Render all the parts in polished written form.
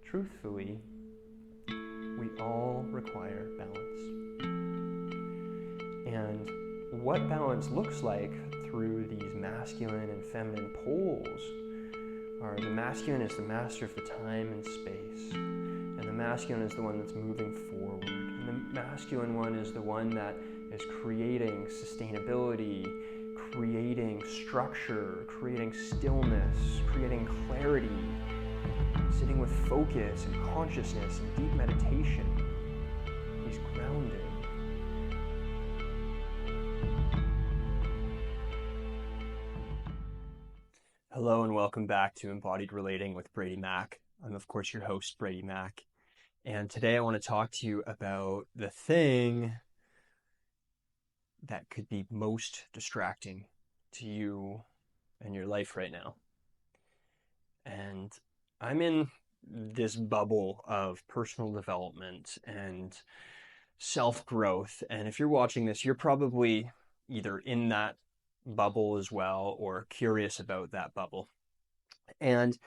truthfully, we all require balance. And what balance looks like through these masculine and feminine poles are the masculine is the master of the time and space, and the masculine is the one that's moving forward, and the masculine one is the one that is creating sustainability, creating structure, creating stillness, creating clarity, sitting with focus and consciousness and deep meditation. He's grounding. Hello and welcome back to Embodied Relating with Braedy Mac. I'm of course your host, Braedy Mac. And today I want to talk to you about the thing that could be most distracting to you and your life right now. And I'm in this bubble of personal development and self-growth. And if you're watching this, you're probably either in that bubble as well or curious about that bubble. And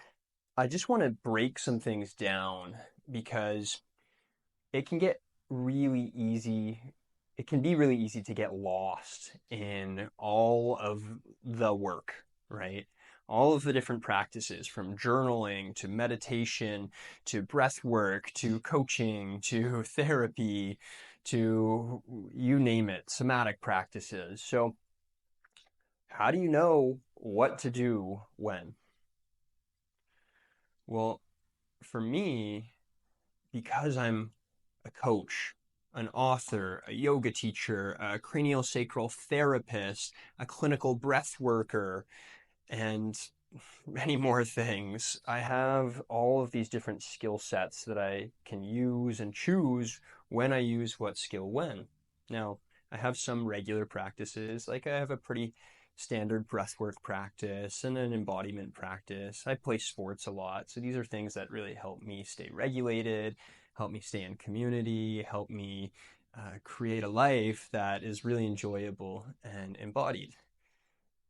I just want to break some things down because it can get really easy. It can be really easy to get lost in all of the work, right? All of the different practices, from journaling to meditation to breath work to coaching to therapy to you name it, somatic practices. So how do you know what to do when? Well, for me, because I'm a coach, an author, a yoga teacher, a craniosacral therapist, a clinical breath worker, and many more things, I have all of these different skill sets that I can use and choose when I use what skill when. Now, I have some regular practices, like I have a pretty standard breathwork practice and an embodiment practice. I play sports a lot, so these are things that really help me stay regulated, help me stay in community, help me create a life that is really enjoyable and embodied.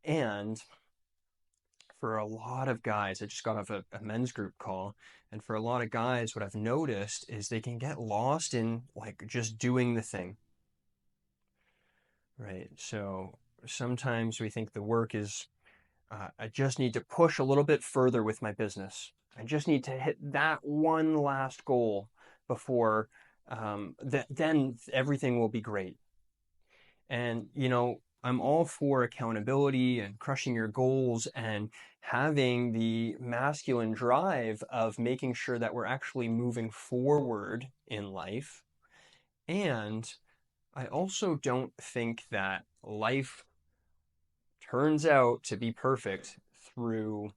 And for a lot of guys, I just got off a men's group call, and for a lot of guys, what I've noticed is they can get lost in like just doing the thing, right? So sometimes we think the work is, I just need to push a little bit further with my business. I just need to hit that one last goal before then everything will be great. And, I'm all for accountability and crushing your goals and having the masculine drive of making sure that we're actually moving forward in life. And I also don't think that life turns out to be perfect through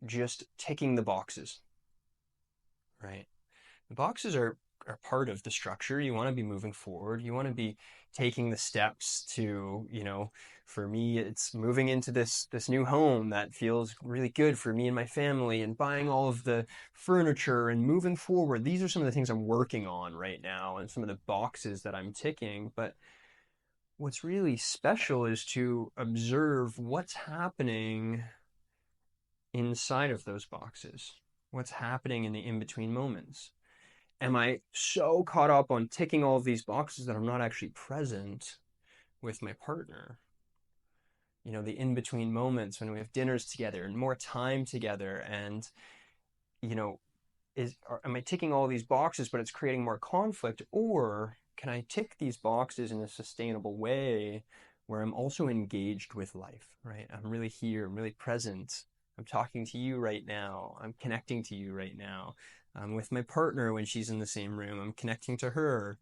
just ticking the boxes, right? The boxes are part of the structure. You want to be moving forward. You want to be taking the steps to, for me, it's moving into this new home that feels really good for me and my family, and buying all of the furniture and moving forward. These are some of the things I'm working on right now and some of the boxes that I'm ticking. But what's really special is to observe what's happening inside of those boxes. What's happening in the in-between moments? Am I so caught up on ticking all of these boxes that I'm not actually present with my partner? The in-between moments when we have dinners together and more time together, and am I ticking all these boxes but it's creating more conflict, or can I tick these boxes in a sustainable way where I'm also engaged with life, right? I'm really here, I'm really present. I'm talking to you right now. I'm connecting to you right now. I'm with my partner when she's in the same room. I'm connecting to her.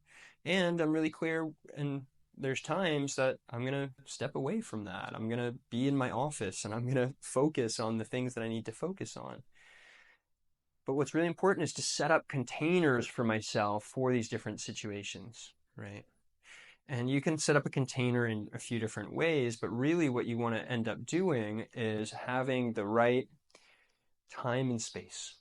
And I'm really clear, and there's times that I'm going to step away from that. I'm going to be in my office and I'm going to focus on the things that I need to focus on. But what's really important is to set up containers for myself for these different situations, right? And you can set up a container in a few different ways, but really what you want to end up doing is having the right time and space,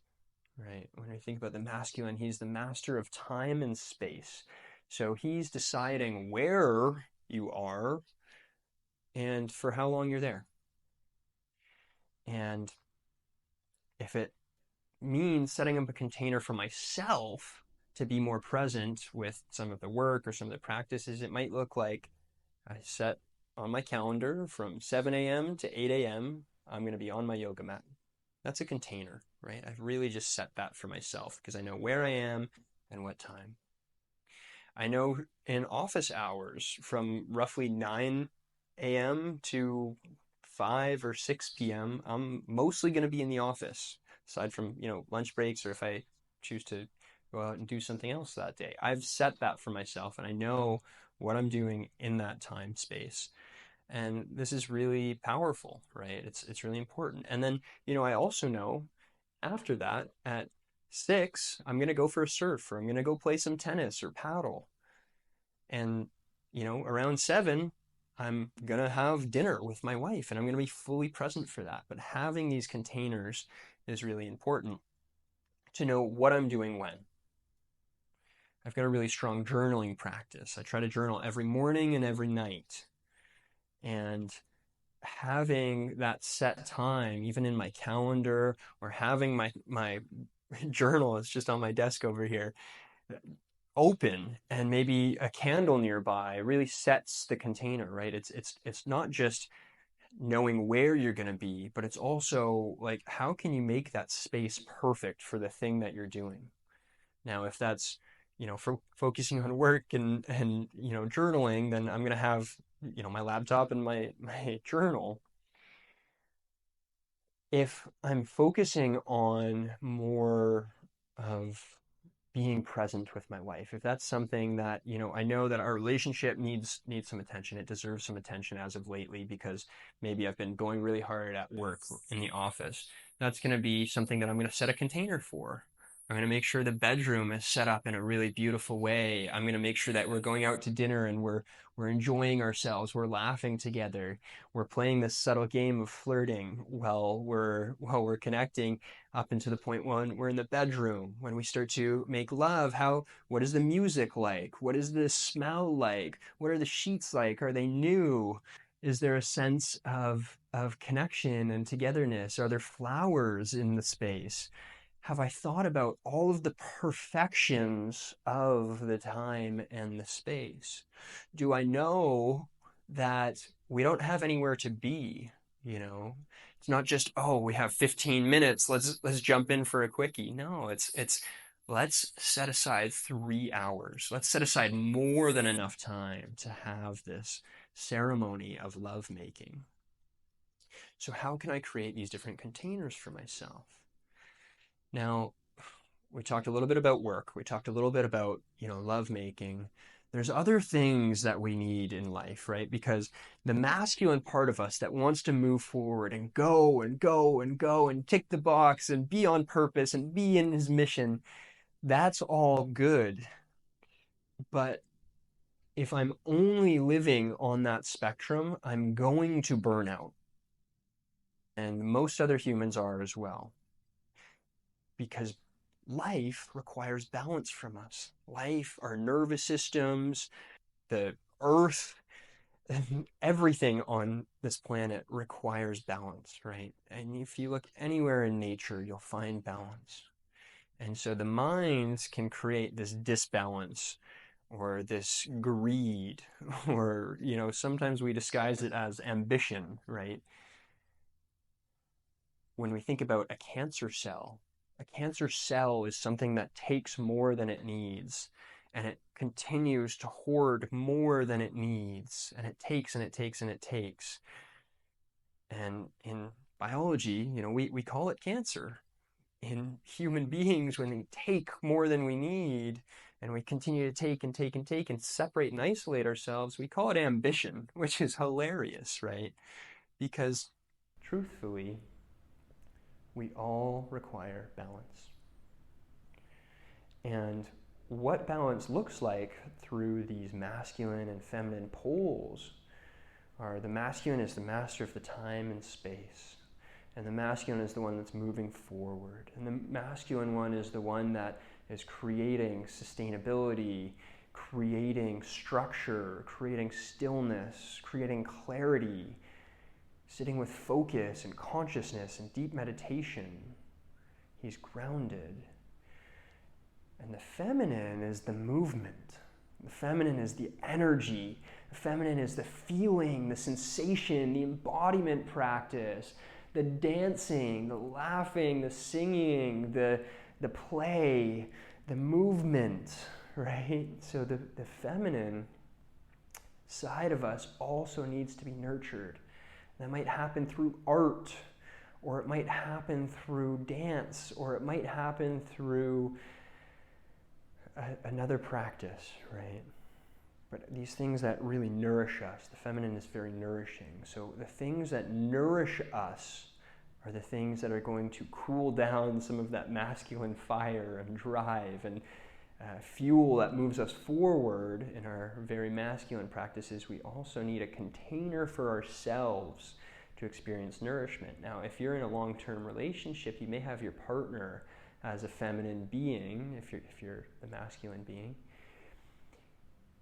right? When I think about the masculine, he's the master of time and space. So he's deciding where you are and for how long you're there. And if it means setting up a container for myself to be more present with some of the work or some of the practices. It might look like I set on my calendar from 7 a.m. to 8 a.m. I'm going to be on my yoga mat. That's a container, right? I've really just set that for myself because I know where I am and what time. I know in office hours from roughly 9 a.m. to 5 or 6 p.m., I'm mostly going to be in the office, aside from, lunch breaks or if I choose to go out and do something else that day. I've set that for myself and I know what I'm doing in that time space. And this is really powerful, right? It's really important. And then, I also know after that at 6, I'm going to go for a surf or I'm going to go play some tennis or paddle. And, around 7, I'm going to have dinner with my wife and I'm going to be fully present for that. But having these containers is really important to know what I'm doing when. I've got a really strong journaling practice. I try to journal every morning and every night. And having that set time, even in my calendar, or having my journal, it's just on my desk over here, open and maybe a candle nearby really sets the container, right? It's not just knowing where you're going to be, but it's also like, how can you make that space perfect for the thing that you're doing? Now, if that's, for focusing on work and journaling, then I'm going to have, my laptop and my journal. If I'm focusing on more of being present with my wife, if that's something that, I know that our relationship needs some attention, it deserves some attention as of lately because maybe I've been going really hard at work in the office, that's going to be something that I'm going to set a container for. I'm going to make sure the bedroom is set up in a really beautiful way. I'm going to make sure that we're going out to dinner and we're enjoying ourselves, we're laughing together, we're playing this subtle game of flirting while we're connecting, up into the point when we're in the bedroom, when we start to make love. What is the music like? What is the smell like? What are the sheets like? Are they new? Is there a sense of connection and togetherness? Are there flowers in the space? Have I thought about all of the perfections of the time and the space? Do I know that we don't have anywhere to be? It's not just, oh, we have 15 minutes. Let's jump in for a quickie. No, it's let's set aside 3 hours. Let's set aside more than enough time to have this ceremony of lovemaking. So how can I create these different containers for myself? Now, we talked a little bit about work. We talked a little bit about, lovemaking. There's other things that we need in life, right? Because the masculine part of us that wants to move forward and go and go and go and tick the box and be on purpose and be in his mission, that's all good. But if I'm only living on that spectrum, I'm going to burn out. And most other humans are as well. Because life requires balance from us. Life, our nervous systems, the earth, everything on this planet requires balance, right? And if you look anywhere in nature, you'll find balance. And so the minds can create this disbalance or this greed, or, sometimes we disguise it as ambition, right? When we think about a cancer cell is something that takes more than it needs, and it continues to hoard more than it needs, and it takes and it takes and it takes. And in biology, we call it cancer. In human beings, when we take more than we need, and we continue to take and take and take and separate and isolate ourselves, we call it ambition, which is hilarious, right? Because truthfully, we all require balance. And what balance looks like through these masculine and feminine poles are the masculine is the master of the time and space. And the masculine is the one that's moving forward. And the masculine one is the one that is creating sustainability, creating structure, creating stillness, creating clarity, sitting with focus and consciousness and deep meditation. He's grounded. And the feminine is the movement. The feminine is the energy. The feminine is the feeling, the sensation, the embodiment practice, the dancing, the laughing, the singing, the play, the movement, right? So the feminine side of us also needs to be nurtured. That might happen through art, or it might happen through dance, or it might happen through another practice, right? But these things that really nourish us, the feminine is very nourishing. So the things that nourish us are the things that are going to cool down some of that masculine fire and drive and fuel that moves us forward in our very masculine practices. We also need a container for ourselves to experience nourishment. Now, if you're in a long-term relationship, you may have your partner as a feminine being, if you're the masculine being,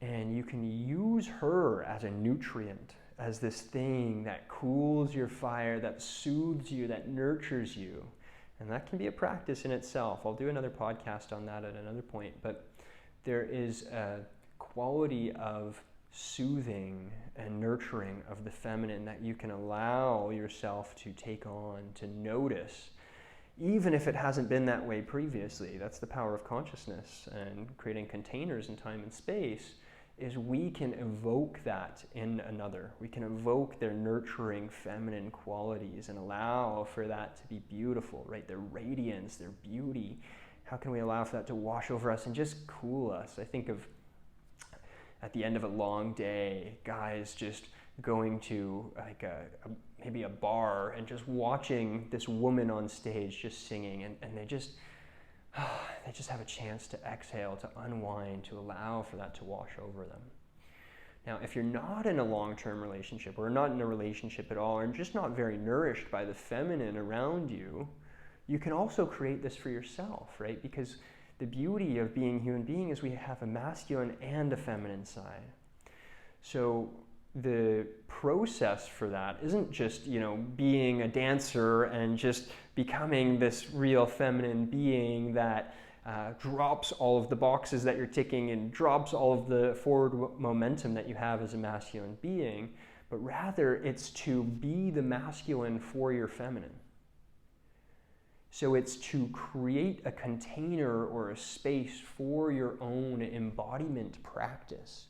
and you can use her as a nutrient, as this thing that cools your fire, that soothes you, that nurtures you. And that can be a practice in itself. I'll do another podcast on that at another point, but there is a quality of soothing and nurturing of the feminine that you can allow yourself to take on, to notice, even if it hasn't been that way previously. That's the power of consciousness and creating containers in time and space, is we can evoke that in another. We can evoke their nurturing feminine qualities and allow for that to be beautiful, right? Their radiance, their beauty. How can we allow for that to wash over us and just cool us? I think of at the end of a long day, guys just going to like maybe a bar and just watching this woman on stage just singing, and they just have a chance to exhale, to unwind, to allow for that to wash over them. Now, if you're not in a long-term relationship, or not in a relationship at all, or just not very nourished by the feminine around you, you can also create this for yourself, right? Because the beauty of being a human being is we have a masculine and a feminine side. So the process for that isn't just, being a dancer and just becoming this real feminine being that drops all of the boxes that you're ticking and drops all of the forward momentum that you have as a masculine being, but rather it's to be the masculine for your feminine. So it's to create a container or a space for your own embodiment practice,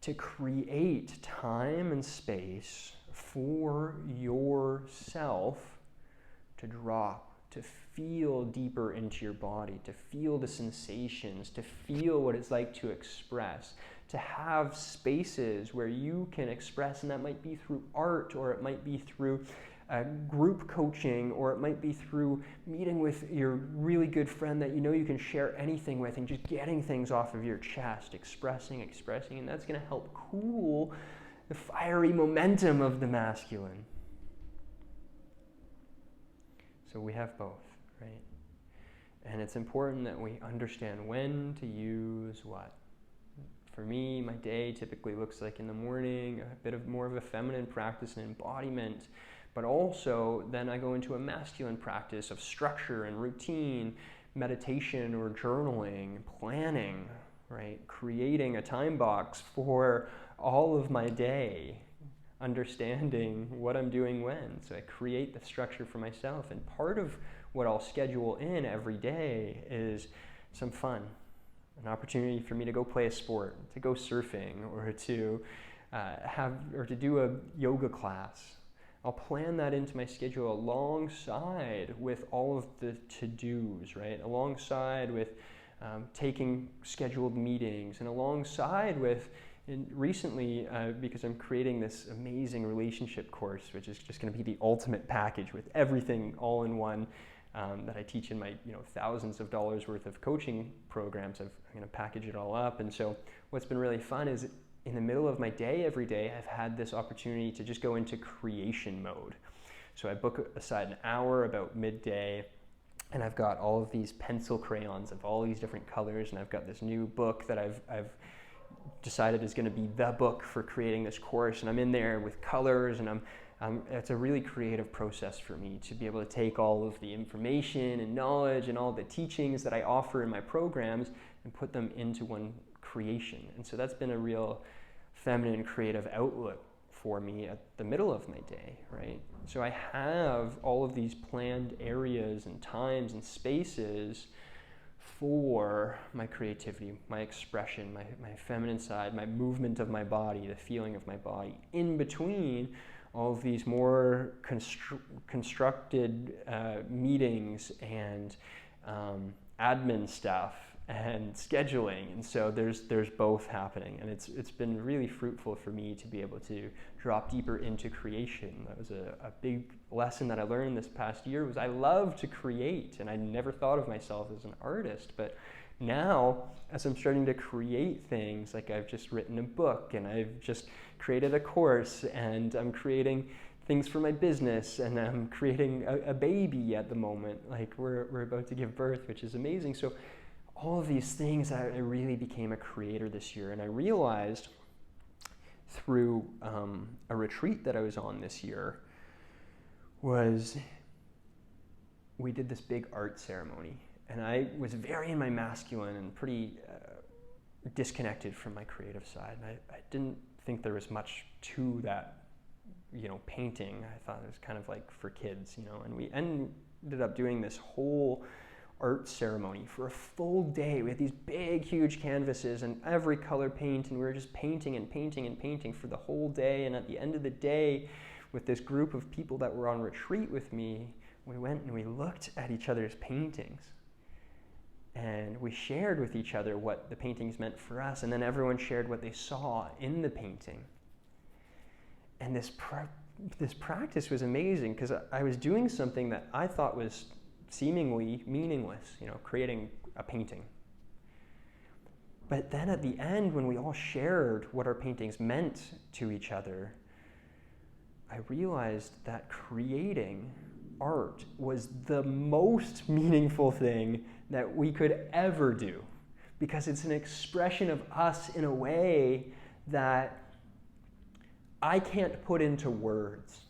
to create time and space for yourself to drop, to feel deeper into your body, to feel the sensations, to feel what it's like to express, to have spaces where you can express, and that might be through art, or it might be through group coaching, or it might be through meeting with your really good friend that you can share anything with, and just getting things off of your chest, expressing, and that's going to help cool the fiery momentum of the masculine. So we have both, right? And it's important that we understand when to use what. For me, my day typically looks like in the morning, a bit of more of a feminine practice and embodiment, but also then I go into a masculine practice of structure and routine, meditation or journaling, planning, right? Creating a time box for all of my day, understanding what I'm doing when. So I create the structure for myself, and part of what I'll schedule in every day is some fun, an opportunity for me to go play a sport, to go surfing, or to do a yoga class. I'll plan that into my schedule alongside with all of the to-dos, right? Alongside with taking scheduled meetings, and alongside with, recently, because I'm creating this amazing relationship course, which is just going to be the ultimate package with everything all in one, that I teach in my thousands of dollars worth of coaching programs. I'm going to package it all up. And so what's been really fun is in the middle of my day every day, I've had this opportunity to just go into creation mode. So I book aside an hour about midday, and I've got all of these pencil crayons of all these different colors, and I've got this new book that I've decided is going to be the book for creating this course, and I'm in there with colors, and I'm It's a really creative process for me to be able to take all of the information and knowledge and all the teachings that I offer in my programs and put them into one creation. And so that's been a real feminine creative outlet for me at the middle of my day, right? So I have all of these planned areas and times and spaces for my creativity, my expression, my feminine side, my movement of my body, the feeling of my body, in between all of these more constructed meetings and admin stuff and scheduling. And so there's both happening, and it's been really fruitful for me to be able to drop deeper into creation. That was a big lesson that I learned this past year. Was I love to create, and I never thought of myself as an artist, but now as I'm starting to create things, like I've just written a book and I've just created a course and I'm creating things for my business, and I'm creating a baby at the moment. Like we're about to give birth, which is amazing. So all of these things, I really became a creator this year. And I realized through a retreat that I was on this year was we did this big art ceremony. And I was very in my masculine and pretty disconnected from my creative side. And I didn't think there was much to that, painting. I thought it was kind of like for kids, and we ended up doing this whole art ceremony for a full day. We had these big, huge canvases and every color paint, and we were just painting and painting and painting for the whole day. And at the end of the day, with this group of people that were on retreat with me, we went and we looked at each other's paintings. And we shared with each other what the paintings meant for us, and then everyone shared what they saw in the painting. And this practice was amazing, because I was doing something that I thought was seemingly meaningless, creating a painting. But then at the end, when we all shared what our paintings meant to each other, I realized that creating art was the most meaningful thing that we could ever do, because it's an expression of us in a way that I can't put into words,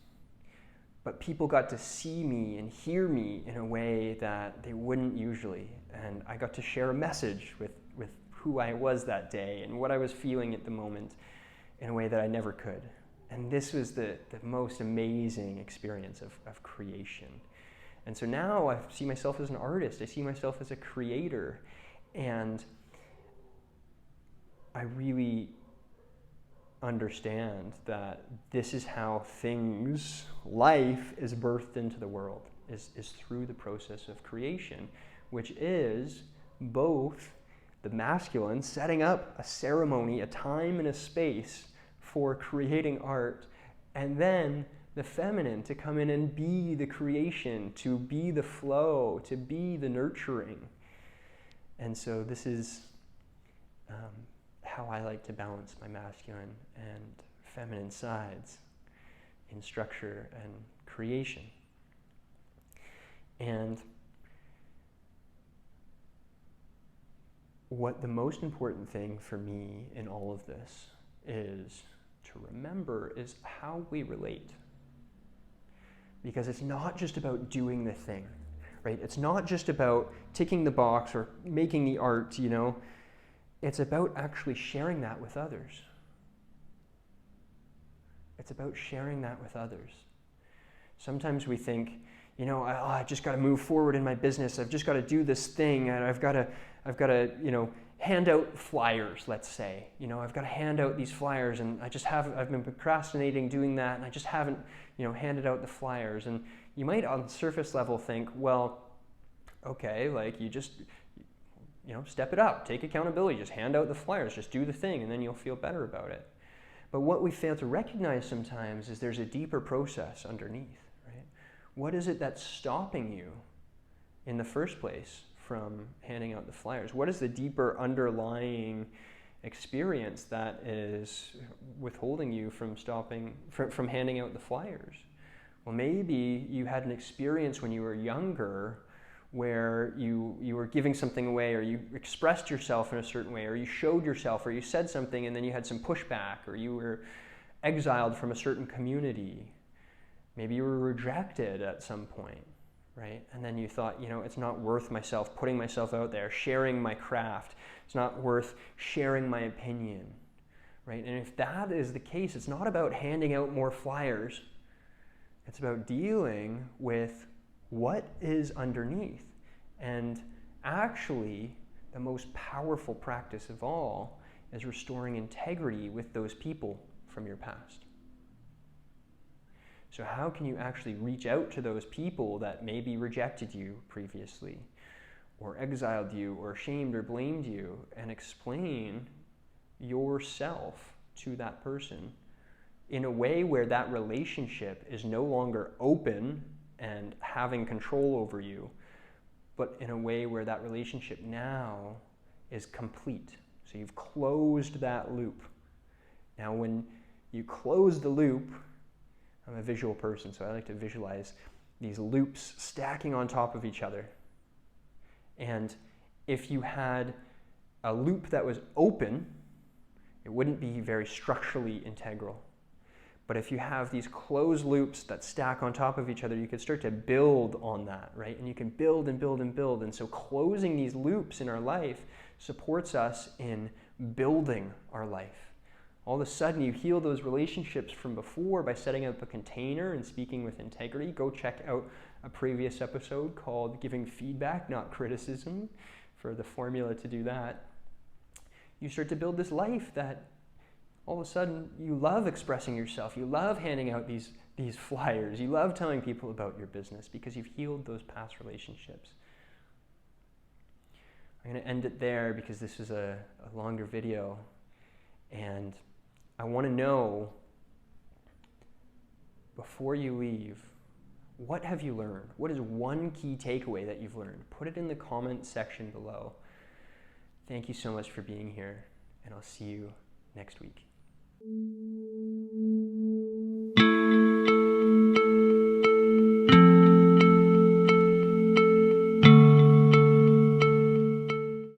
but people got to see me and hear me in a way that they wouldn't usually. And I got to share a message with who I was that day and what I was feeling at the moment in a way that I never could. And this was the most amazing experience of creation. And so now I see myself as an artist. I see myself as a creator. And I really understand that this is how life is birthed into the world, is through the process of creation, which is both the masculine setting up a ceremony, a time and a space for creating art, and then the feminine to come in and be the creation, to be the flow, to be the nurturing. And so this is how I like to balance my masculine and feminine sides in structure and creation. And what the most important thing for me in all of this is to remember is how we relate. Because it's not just about doing the thing, right? It's not just about ticking the box or making the art, It's about actually sharing that with others. It's about sharing that with others. Sometimes we think, I just got to move forward in my business. I've just got to do this thing, and I've got to, hand out flyers. Let's say, I've got to hand out these flyers, and I've been procrastinating doing that, and I just haven't, handed out the flyers. And you might, on the surface level, think, well, okay, like you just, step it up, take accountability, just hand out the flyers, just do the thing, and then you'll feel better about it. But what we fail to recognize sometimes is there's a deeper process underneath, right? What is it that's stopping you in the first place from handing out the flyers? What is the deeper underlying experience that is withholding you from from handing out the flyers? Well, maybe you had an experience when you were younger where you were giving something away, or you expressed yourself in a certain way, or you showed yourself, or you said something and then you had some pushback, or you were exiled from a certain community. Maybe you were rejected at some point, right? And then you thought, it's not worth myself putting myself out there, sharing my craft. It's not worth sharing my opinion, right? And if that is the case, it's not about handing out more flyers. It's about dealing with what is underneath. And actually, the most powerful practice of all is restoring integrity with those people from your past. So how can you actually reach out to those people that maybe rejected you previously, or exiled you, or shamed or blamed you, and explain yourself to that person in a way where that relationship is no longer open and having control over you, but in a way where that relationship now is complete. So you've closed that loop. Now when you close the loop, I'm a visual person, so I like to visualize these loops stacking on top of each other. And if you had a loop that was open, it wouldn't be very structurally integral. But if you have these closed loops that stack on top of each other, you can start to build on that, right? And you can build and build and build. And so closing these loops in our life supports us in building our life. All of a sudden, you heal those relationships from before by setting up a container and speaking with integrity. Go check out a previous episode called Giving Feedback, Not Criticism, for the formula to do that. You start to build this life that all of a sudden you love expressing yourself. You love handing out these flyers. You love telling people about your business because you've healed those past relationships. I'm going to end it there because this is a longer video. And I want to know, before you leave, what have you learned? What is one key takeaway that you've learned? Put it in the comment section below. Thank you so much for being here, and I'll see you next week.